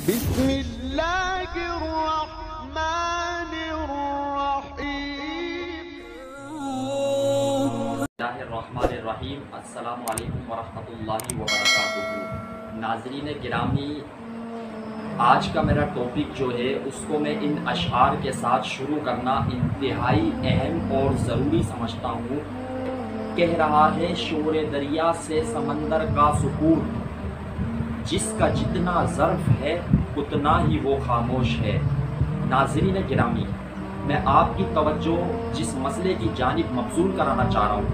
بسم اللہ الرحمن الرحیم۔ اللہ الرحمن الرحیم۔ السلام علیکم ورحمۃ اللہ وبرکاتہ۔ ناظرین گرامی، آج کا میرا ٹاپک جو ہے اس کو میں ان اشعار کے ساتھ شروع کرنا انتہائی اہم اور ضروری سمجھتا ہوں۔ کہہ رہا ہے شور دریا سے سمندر کا سکون، جس کا جتنا ظرف ہے اتنا ہی وہ خاموش ہے۔ ناظرین گرامی، میں آپ کی توجہ جس مسئلے کی جانب مبذول کرانا چاہ رہا ہوں،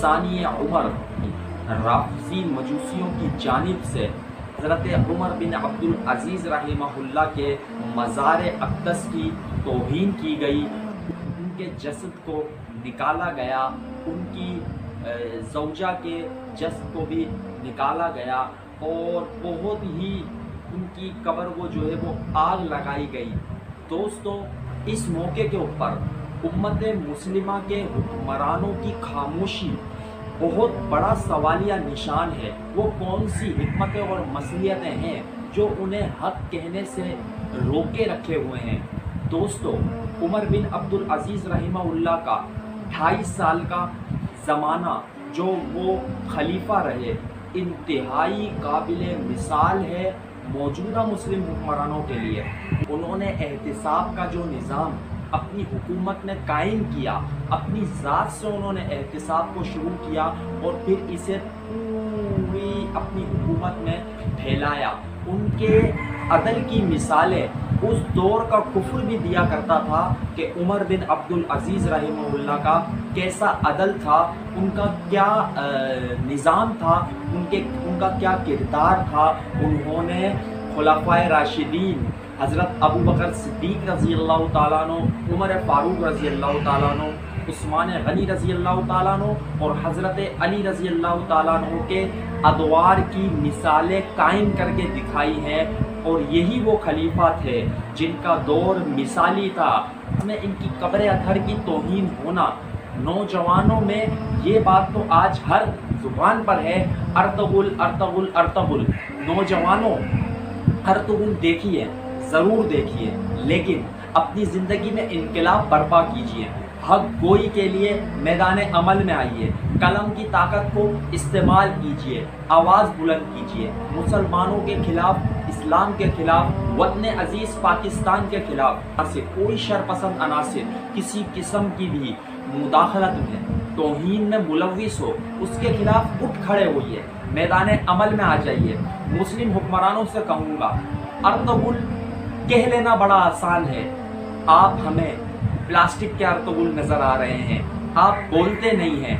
ثانی عمر رافضی مجوسیوں کی جانب سے حضرت عمر بن عبدالعزیز رحمہ اللہ کے مزار اقدس کی توہین کی گئی، ان کے جسد کو نکالا گیا، ان کی زوجہ کے جسد کو بھی نکالا گیا اور بہت ہی ان کی قبر وہ جو ہے وہ آگ لگائی گئی۔ دوستو، اس موقع کے اوپر امت مسلمہ کے حکمرانوں کی خاموشی بہت بڑا سوالیہ نشان ہے۔ وہ کون سی حکمتیں اور مصلحتیں ہیں جو انہیں حق کہنے سے روکے رکھے ہوئے ہیں؟ دوستو، عمر بن عبدالعزیز رحمہ اللہ کا 28 سال کا زمانہ جو وہ خلیفہ رہے، انتہائی قابل مثال ہے موجودہ مسلم حکمرانوں کے لیے۔ انہوں نے احتساب کا جو نظام اپنی حکومت میں قائم کیا، اپنی ذات سے انہوں نے احتساب کو شروع کیا اور پھر اسے پوری اپنی حکومت میں پھیلایا۔ ان کے عدل کی مثالیں اس دور کا کفر بھی دیا کرتا تھا کہ عمر بن عبدالعزیز رحمہ اللہ کا کیسا عدل تھا، ان کا کیا نظام تھا، ان کا کیا کردار تھا۔ انہوں نے خلفائے راشدین حضرت ابو بکر صدیق رضی اللہ تعالیٰ عنہ، عمر فاروق رضی اللہ تعالیٰ عنہ، عثمان غنی رضی اللہ تعالیٰ عنہ اور حضرت علی رضی اللہ تعالیٰ عنہ کے ادوار کی مثالیں قائم کر کے دکھائی ہیں، اور یہی وہ خلیفہ تھے جن کا دور مثالی تھا۔ اس میں ان کی قبر اطہر کی توہین ہونا، نوجوانوں میں یہ بات تو آج ہر زبان پر ہے، ارطغرل ارطغرل ارطغرل۔ نوجوانوں، ارطغرل دیکھیے، ضرور دیکھیے، لیکن اپنی زندگی میں انقلاب برپا کیجیے، حق گوئی کے لیے میدان عمل میں آئیے، قلم کی طاقت کو استعمال کیجیے، آواز بلند کیجیے، مسلمانوں کے خلاف، اسلام کے خلاف، وطن عزیز پاکستان کے خلاف سے کوئی شرپسند عناصر کسی قسم کی بھی مداخلت میں، توہین میں ملوث ہو، اس کے خلاف اٹھ کھڑے ہوئیے، میدان عمل میں آ جائیے۔ مسلم حکمرانوں سے کہوں گا، ارطغرل کہہ لینا بڑا آسان ہے، آپ ہمیں پلاسٹک کے ارطغرل نظر آ رہے ہیں، آپ بولتے نہیں ہیں،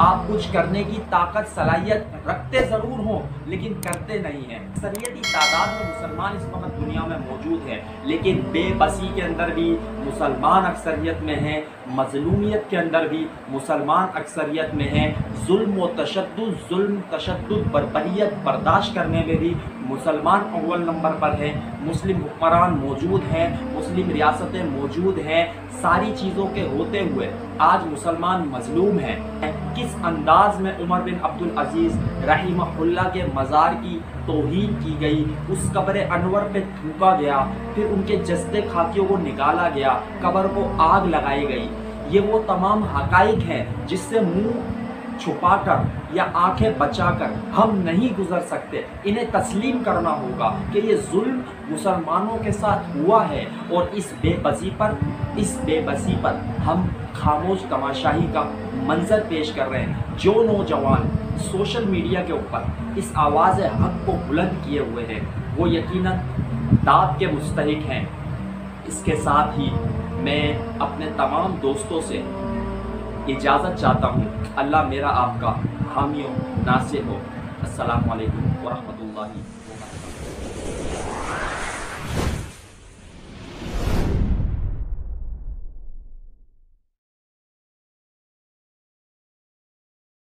آپ کچھ کرنے کی طاقت صلاحیت رکھتے ضرور ہوں لیکن کرتے نہیں ہیں۔ اکثریتی تعداد میں مسلمان اس وقت دنیا میں موجود ہیں، لیکن بے بسی کے اندر بھی مسلمان اکثریت میں ہیں، مظلومیت کے اندر بھی مسلمان اکثریت میں ہیں، ظلم و تشدد بربریت برداشت کرنے میں بھی مسلمان اول نمبر پر ہیں۔ مسلم حکمران موجود ہیں، مسلم ریاستیں موجود ہیں، ساری چیزوں کے ہوتے ہوئے آج مسلمان مظلوم ہیں۔ کس انداز میں عمر بن عبدالعزیز رحمہ اللہ کے مزار کی توہین کی گئی، اس قبر انور پہ تھوکا گیا، پھر ان کے جسد خاکیوں کو نکالا گیا، قبر کو آگ لگائی گئی۔ یہ وہ تمام حقائق ہیں جس سے منہ چھپا کر یا آنکھیں بچا کر ہم نہیں گزر سکتے۔ انہیں تسلیم کرنا ہوگا کہ یہ ظلم مسلمانوں کے ساتھ ہوا ہے، اور اس بے بسی پر ہم خاموش تماشائی کا منظر پیش کر رہے ہیں۔ جو نوجوان سوشل میڈیا کے اوپر اس آواز حق کو بلند کیے ہوئے ہیں، وہ یقیناً داد کے مستحق ہیں۔ اس کے ساتھ ہی میں اپنے تمام دوستوں سے اجازت چاہتا ہوں۔ اللہ میرا آپ کا حامی و ناصر ہو۔ السلام علیکم ورحمۃ اللہ